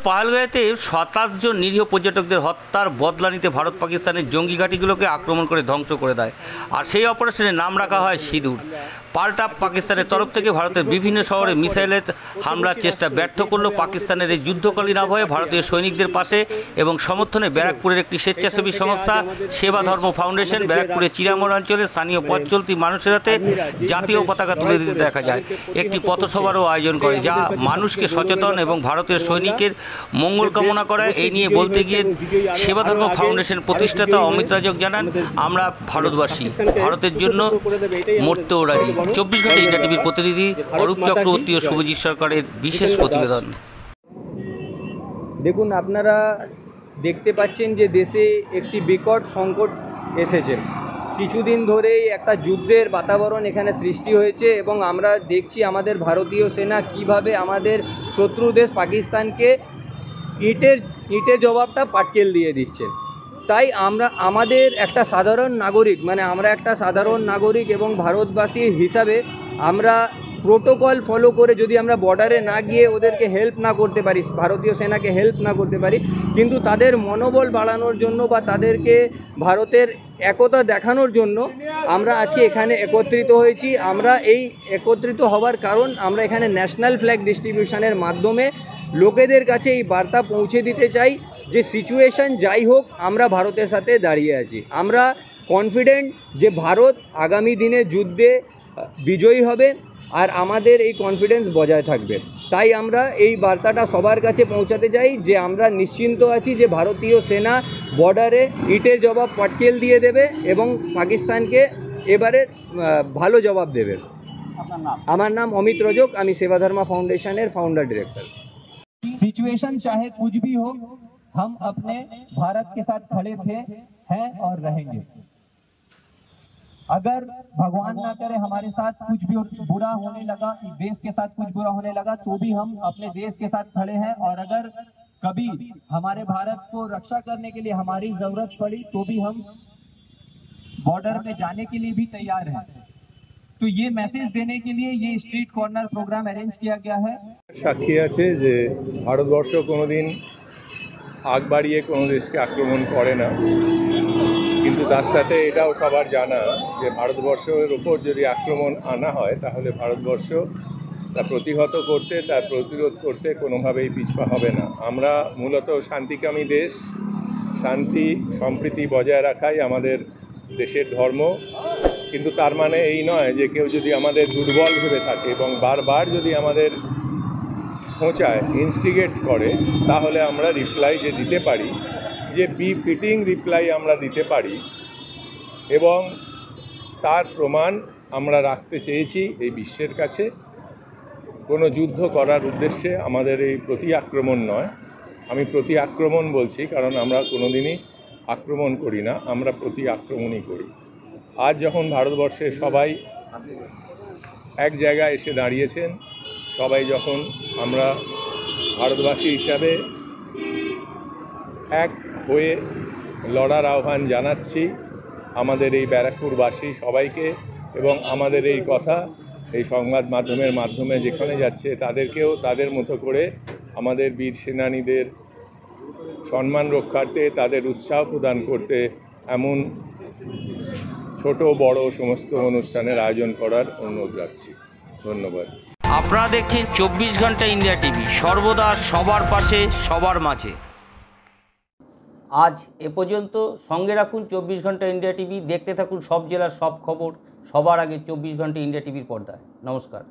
পাহালগাঁওতে ২৭ জন নিরীহ পর্যটকদের হত্যার বদলা নিতে ভারত পাকিস্তানের জঙ্গি ঘাঁটিগুলোকে আক্রমণ করে ধ্বংস করে দেয়, আর সেই অপারেশনের নাম রাখা হয় সিঁদুর। পাল্টা পাকিস্তানের তরফ থেকে ভারতের বিভিন্ন শহরে মিসাইলের হামলার চেষ্টা ব্যর্থ করল পাকিস্তানের এই যুদ্ধকালীন আবহে ভারতীয় সৈনিকদের পাশে এবং সমর্থনে ব্যারাকপুরের একটি স্বেচ্ছাসেবী সংস্থা সেবা ধর্ম ফাউন্ডেশন ব্যারাকপুরের চিরামোড় অঞ্চলে স্থানীয় পথ চলতি মানুষের হাতে জাতীয় পতাকা তুলে দিতে দেখা যায়। একটি পথসভারও আয়োজন করে, যা মানুষকে সচেতন এবং ভারতের সৈনিকের মঙ্গল কামনা করা। এই নিয়ে বলতে গিয়ে সেবা ধর্ম ফাউন্ডেশন প্রতিষ্ঠাতা অমিত রাজক জানান, আমরা ভারতবাসী, ভারতের জন্য মরতেও রাজি। ২৪ ঘন্টা ইন্ডিয়া টিভির প্রতিনিধি অরূপ চক্রবর্তী ও শুভজিৎ সরকারের বিশেষ প্রতিবেদন। দেখুন, আপনারা দেখতে পাচ্ছেন যে দেশে একটি বিকট সংকট এসেছে। কিছুদিন ধরেই একটা যুদ্ধের বাতাবরণ এখানে সৃষ্টি হয়েছে এবং আমরা দেখছি আমাদের ভারতীয় সেনা কিভাবে আমাদের শত্রু দেশ পাকিস্তানকে ইটের জবাবটা পাটকেল দিয়ে দিচ্ছেন। তাই আমাদের একটা সাধারণ নাগরিক, আমরা একটা সাধারণ নাগরিক এবং ভারতবাসী হিসাবে আমরা প্রোটোকল ফলো করে যদি আমরা বর্ডারে না গিয়ে ওদেরকে হেল্প না করতে পারি, ভারতীয় সেনাকে হেল্প না করতে পারি, কিন্তু তাদের মনোবল বাড়ানোর জন্য বা তাদেরকে ভারতের একতা দেখানোর জন্য আমরা আজকে এখানে একত্রিত হয়েছি। আমরা এই একত্রিত হওয়ার কারণ, আমরা এখানে ন্যাশনাল ফ্ল্যাগ ডিস্ট্রিবিউশনের মাধ্যমে লোকেদের কাছে এই বার্তা পৌঁছে দিতে চাই যে সিচুয়েশন যাই হোক, আমরা ভারতের সাথে দাঁড়িয়ে আছি। আমরা কনফিডেন্ট যে ভারত আগামী দিনে যুদ্ধে বিজয়ী হবে আর আমাদের এই কনফিডেন্স বজায় থাকবে। তাই আমরা এই বার্তাটা সবার কাছে পৌঁছাতে চাই যে আমরা নিশ্চিন্ত আছি যে ভারতীয় সেনা বর্ডারে ইটের জবাব পাটকেল দিয়ে দেবে এবং পাকিস্তানকে এবারে ভালো জবাব দেবে। আমার নাম অমিত রজক, আমি সেবা ধর্মা ফাউন্ডেশনের ফাউন্ডার ডিরেক্টর। सिचुएशन चाहे कुछ भी हो, हम अपने भारत के साथ खड़े थे, हैं और रहेंगे। अगर भगवान ना करे हमारे साथ कुछ भी बुरा होने लगा, देश के साथ कुछ बुरा होने लगा, तो भी हम अपने देश के साथ खड़े हैं। और अगर कभी हमारे भारत को रक्षा करने के लिए हमारी जरूरत पड़ी तो भी हम बॉर्डर में जाने के लिए भी तैयार हैं। तो ये मैसेज देने के लिए ये स्ट्रीट कॉर्नर प्रोग्राम अरेंज किया गया है। সাক্ষী আছে যে ভারতবর্ষ কোনোদিন আগ বাড়িয়ে কোনো দেশকে আক্রমণ করে না, কিন্তু তার সাথে এটাও সবার জানা যে ভারতবর্ষের ওপর যদি আক্রমণ আনা হয় তাহলে ভারতবর্ষ তা প্রতিহত করতে, তার প্রতিরোধ করতে কোনোভাবেই পিছপা হবে না। আমরা মূলত শান্তিকামী দেশ, শান্তি সম্প্রীতি বজায় রাখাই আমাদের দেশের ধর্ম। কিন্তু তার মানে এই নয় যে কেউ যদি আমাদের দুর্বল ভেবে থাকে এবং বারবার যদি আমাদের খোঁচায়, ইনস্টিগেট করে, তাহলে আমরা রিপ্লাই যে দিতে পারি, যে ফিটিং রিপ্লাই আমরা দিতে পারি, এবং তার প্রমাণ আমরা রাখতে চেয়েছি এই বিশ্বের কাছে। কোনো যুদ্ধ করার উদ্দেশ্যে আমাদের এই প্রতি আক্রমণ নয়। আমি প্রতি আক্রমণ বলছি কারণ আমরা কোনোদিনই আক্রমণ করি না, আমরা প্রতি আক্রমণই করি। আজ যখন ভারতবর্ষে সবাই এক জায়গায় এসে দাঁড়িয়েছেন, সবাই যখন আমরা ভারতবাসী হিসাবে এক হয়ে লড়ার আহ্বান জানাচ্ছি আমাদের এই ব্যারাকপুরবাসী সবাইকে, এবং আমাদের এই কথা এই সংবাদ মাধ্যমের মাধ্যমে যেখানে যাচ্ছে তাদেরকেও তাদের মতো করে আমাদের বীর সেনানীদের সম্মান রক্ষার্থে, তাদের উৎসাহ প্রদান করতে এমন ছোট বড় সমস্ত অনুষ্ঠানের আয়োজন করার অনুরোধ রাখছি। ধন্যবাদ। আপনারা দেখছেন ২৪ ঘন্টা ইন্ডিয়া টিভি, সর্বদা সবার পাশে, সবার মাঝে। আজ এ পর্যন্ত। সঙ্গে রাখুন ২৪ ঘন্টা ইন্ডিয়া টিভি। দেখতে থাকুন সব জেলার সব খবর সবার আগে ২৪ ঘন্টা ইন্ডিয়া টিভির পর্দায়। নমস্কার।